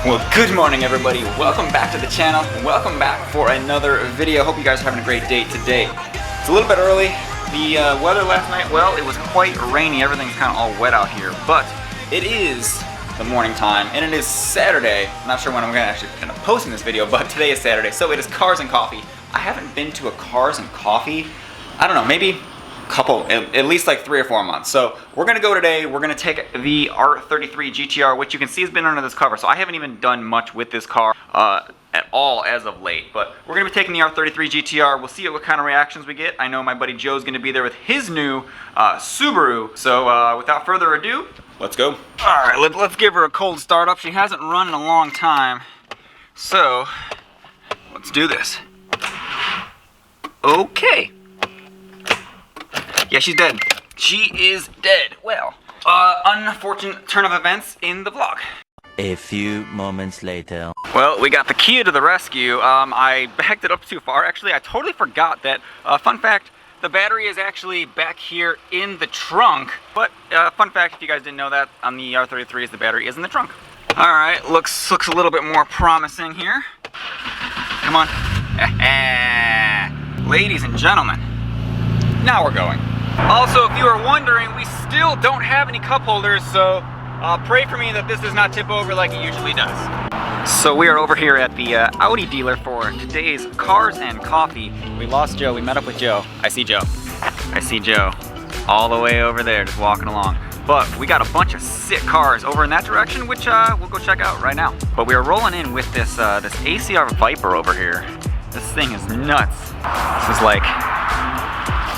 Well, good morning everybody. Welcome back to the channel. Welcome back for another video. Hope you guys are having a great day today. It's a little bit early. The weather last night, well, it was quite rainy. Everything's kind of all wet out here, but it is the morning time and it is Saturday. I'm not sure when I'm gonna actually end up posting this video, but today is Saturday, so it is Cars and Coffee. I haven't been to a Cars and Coffee, I don't know, maybe couple, at least like 3 or 4 months. So we're gonna go today, we're gonna take the R33 GTR, which you can see has been under this cover. So I haven't even done much with this car at all as of late, but we're gonna be taking the R33 GTR. We'll see what kind of reactions we get. I know my buddy Joe's gonna be there with his new Subaru. So without further ado, let's go. All right, let's give her a cold start up. She hasn't run in a long time. So let's do this. Okay. Yeah, she's dead. She is dead. Well, unfortunate turn of events in the vlog. A few moments later. Well, we got the Kia to the rescue. I backed it up too far. Actually, I totally forgot that. Fun fact, the battery is actually back here in the trunk. But fun fact, if you guys didn't know that, on the R33s, the battery is in the trunk. All right, looks a little bit more promising here. Come on. Ladies and gentlemen, now we're going. Also, if you are wondering, we still don't have any cup holders, so pray for me that this does not tip over like it usually does. So we are over here at the Audi dealer for today's Cars and Coffee. We lost Joe, we met up with Joe. I see Joe. I see Joe all the way over there just walking along. But we got a bunch of sick cars over in that direction, which we'll go check out right now. But we are rolling in with this this ACR Viper over here. This thing is nuts. This is like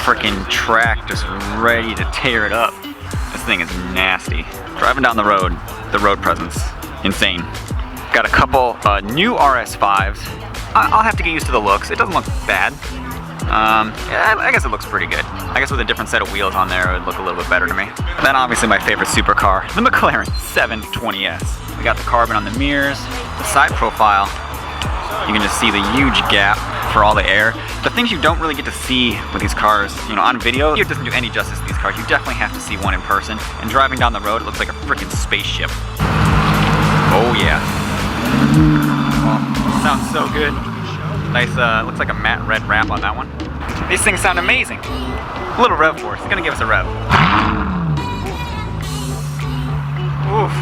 freaking track just ready to tear it up. This thing is nasty. Driving down the road presence, insane. Got a couple new RS5s. I'll have to get used to the looks. It doesn't look bad. Yeah, I guess it looks pretty good. I guess with a different set of wheels on there, it would look a little bit better to me. Then obviously my favorite supercar, the McLaren 720S. We got the carbon on the mirrors, the side profile. You can just see the huge gap for all the air. The things you don't really get to see with these cars, you know, on video, it doesn't do any justice to these cars. You definitely have to see one in person. And driving down the road, it looks like a freaking spaceship. Oh yeah. Oh, sounds so good. Nice, looks like a matte red wrap on that one. These things sound amazing. A little rev force, it's gonna give us a rev. Oof.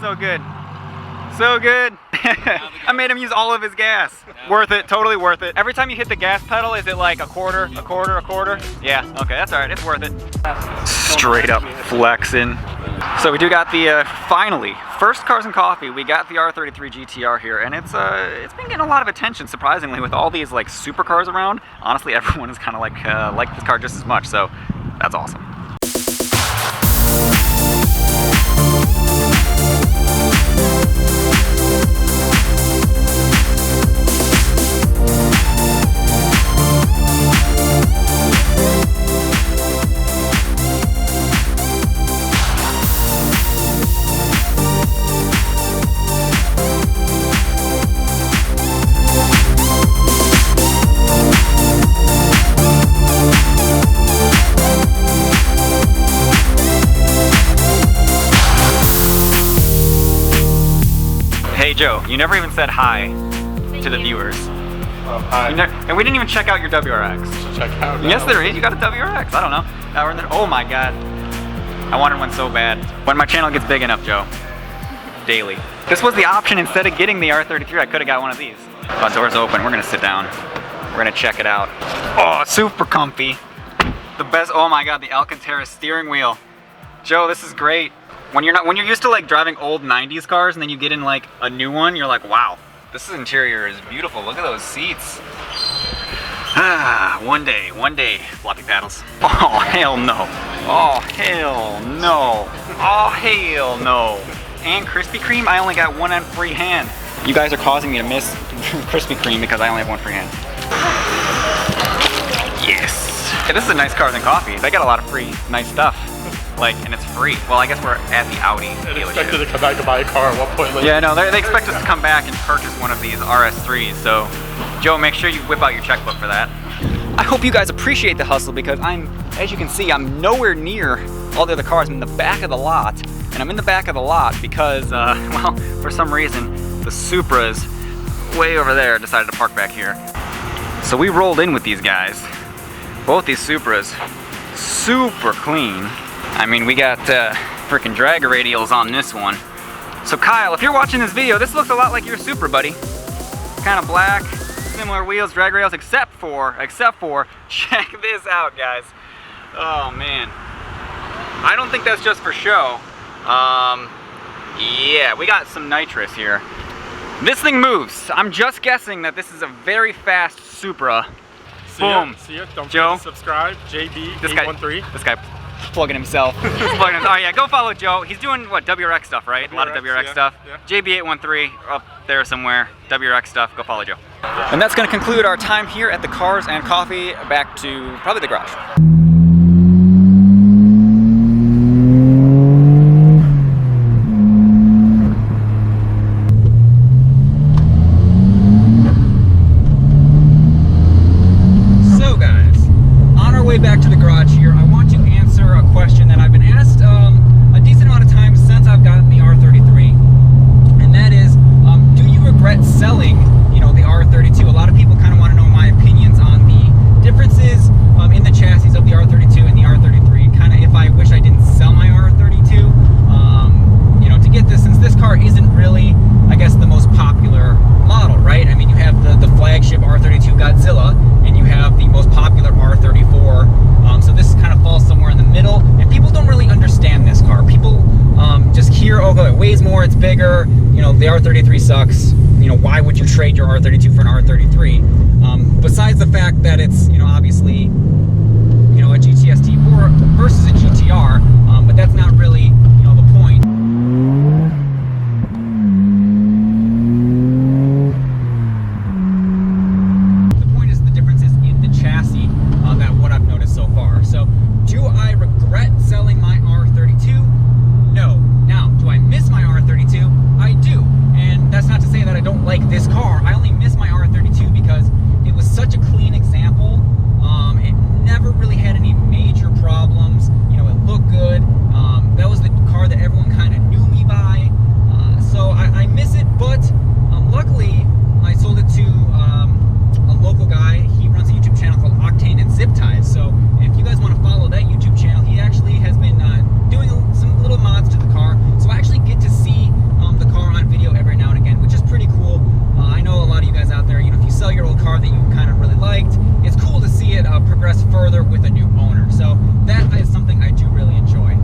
So good. So good. I made him use all of his gas. Worth it, totally worth it. Every time you hit the gas pedal, is it like a quarter? Yeah, okay, that's all right, it's worth it. Straight up flexing. So we do got the, finally, first Cars and Coffee, we got the R33 GTR here, and it's been getting a lot of attention, surprisingly, with all these like supercars around. Honestly, everyone is kind of like this car just as much, so that's awesome. Hey Joe, you never even said hi to the viewers. Oh, hi. And we didn't even check out your WRX. Check out now. Yes, there is. You got a WRX. I don't know. Now we're in there. Oh my God. I wanted one so bad. When my channel gets big enough, Joe. Daily. This was the option. Instead of getting the R33, I could have got one of these. Door's open. We're gonna sit down. We're gonna check it out. Oh, super comfy. The best. Oh my God, the Alcantara steering wheel. Joe, this is great. When you're used to like driving old 90s cars and then you get in like a new one, you're like, wow, this interior is beautiful. Look at those seats. Ah, one day, floppy paddles. Oh, hell no. Oh, hell no. Oh, hell no. And Krispy Kreme, I only got one on free hand. You guys are causing me to miss Krispy Kreme because I only have one free hand. Yes. Yeah, this is a nice Cars and Coffee. They got a lot of free, nice stuff. Like, and it's free. Well, I guess we're at the Audi dealership. Expected to come back to buy a car at one point later. Yeah, no, they expect us to come back and purchase one of these RS3s. So, Joe, make sure you whip out your checkbook for that. I hope you guys appreciate the hustle because as you can see, I'm nowhere near all the other cars. I'm in the back of the lot, and I'm in the back of the lot because, well, for some reason, the Supra's way over there decided to park back here. So we rolled in with these guys. Both these Supras, super clean. I mean, we got freaking drag radials on this one. So Kyle, if you're watching this video, this looks a lot like your Supra, buddy. Kind of black, similar wheels, drag rails, except for, check this out, guys. Oh man. I don't think that's just for show. Yeah, we got some nitrous here. This thing moves. I'm just guessing that this is a very fast Supra. Boom. See ya. Don't Joe, forget to subscribe. JB813. This guy plugging himself. Oh yeah, go follow Joe. He's doing what, WRX stuff, right? A lot of WRX stuff. Yeah. JB813 up there somewhere. WRX stuff. Go follow Joe. And that's going to conclude our time here at the Cars and Coffee. Back to probably the garage. Back to the garage here. I want to answer a question that I've been asked a decent amount of times since I've gotten the R33, and that is, do you regret selling, the R32? A lot of people kind of want to know my opinions on the differences in the chassis of the R32 and the R33. Kind of if I wish I didn't sell my R32, to get this, since this car isn't really, I guess, the most popular model, right? I mean, you have the flagship R32 Godzilla, and you have the most popular R34. So this kind of falls somewhere in the middle, and people don't really understand this car. People just hear, oh, it weighs more, it's bigger, the R33 sucks. Why would you trade your R32 for an R33? Besides the fact that it's, obviously, a GTST4 versus a GTR, but that's not really, the point. So, do I regret selling my R32? No. Now, do I miss my R32? I do. And that's not to say that I don't like this car. I only miss my R32 because it was such a clean example. It never really had any major problems. It looked good. That was the car that everyone kind of knew me by. So I miss it, but luckily I sold it to a local guy. He runs a YouTube channel called Octane and Zip Ties. So if you guys want to follow that YouTube channel, he actually has been doing some little mods to the car. So I actually get to see the car on video every now and again, which is pretty cool. I know a lot of you guys out there, if you sell your old car that you kind of really liked, it's cool to see it progress further with a new owner. So that is something I do really enjoy.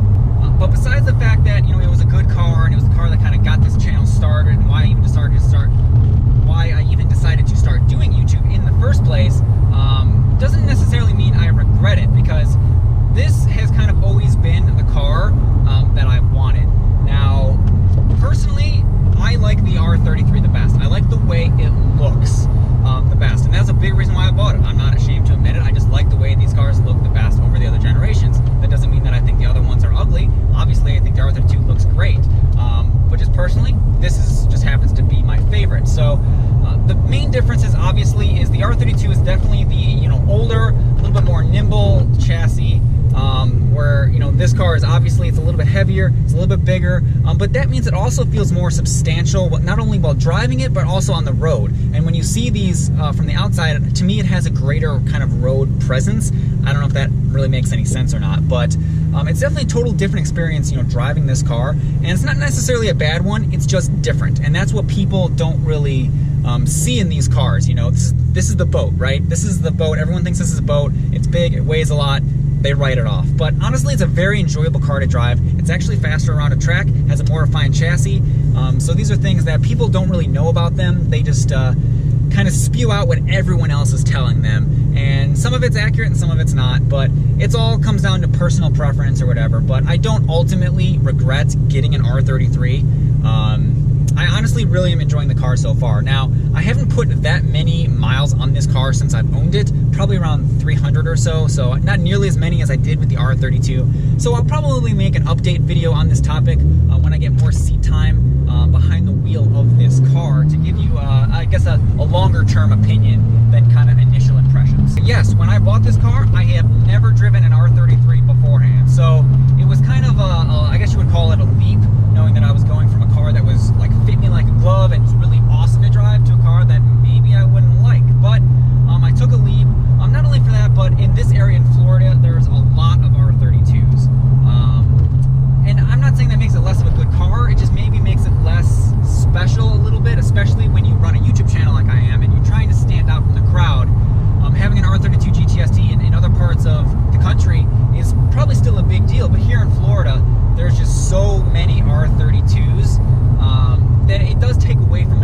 But besides the fact that, it was a good car, and it was the car that kind of got this channel started, and why I even decided to start doing YouTube in the first place, doesn't necessarily mean I regret it, because this has kind of always been the car that I wanted. Now, personally, I like the R33 the best. I like the way it looks the best, and that's a big reason why I bought it. I'm not ashamed to admit it. I just like the way these cars look the best over the other generations. That doesn't mean that I think the other ones are ugly. Obviously, I think the R32 looks great, but just personally, this just happens to be my favorite. So the main difference is obviously the R32 is definitely the older, a little bit more nimble chassis, where this car is obviously, it's a little bit heavier, it's a little bit bigger, but that means it also feels more substantial, not only while driving it, but also on the road. And when you see these from the outside, to me it has a greater kind of road presence. I don't know if that really makes any sense or not, but it's definitely a total different experience, driving this car. And it's not necessarily a bad one, it's just different. And that's what people don't really see in these cars. This is the boat, right? This is the boat. Everyone thinks this is a boat. It's big, it weighs a lot. They write it off. But honestly, it's a very enjoyable car to drive. It's actually faster around a track, has a more refined chassis. So these are things that people don't really know about them. They just kind of spew out what everyone else is telling them. And some of it's accurate and some of it's not, but it's all comes down to personal preference or whatever. But I don't ultimately regret getting an R33. I honestly really am enjoying the car so far. Now, I haven't put that many miles on this car since I've owned it, probably around 300 or so not nearly as many as I did with the R32. So I'll probably make an update video on this topic when I get more seat time behind the wheel of this car to give you, I guess, a longer term opinion than kind of initial impressions. yes, when I bought this car, I have never driven an R33 beforehand. So it was kind of I guess you would call it a leap, knowing that I was going from a car that was like fit me like a glove and was really awesome to drive to a car that maybe I wouldn't like. But I took a leap, not only for that, but in this area in Florida, there's a lot of R32s. And I'm not saying that makes it less of a good car, it just maybe makes it less special a little bit, especially when you run a YouTube channel like I am and you're trying to stand out from the crowd. Having an R32 GTST in other parts of the country is probably still a big deal, but here in Florida, there's just so many R32s that it does take away from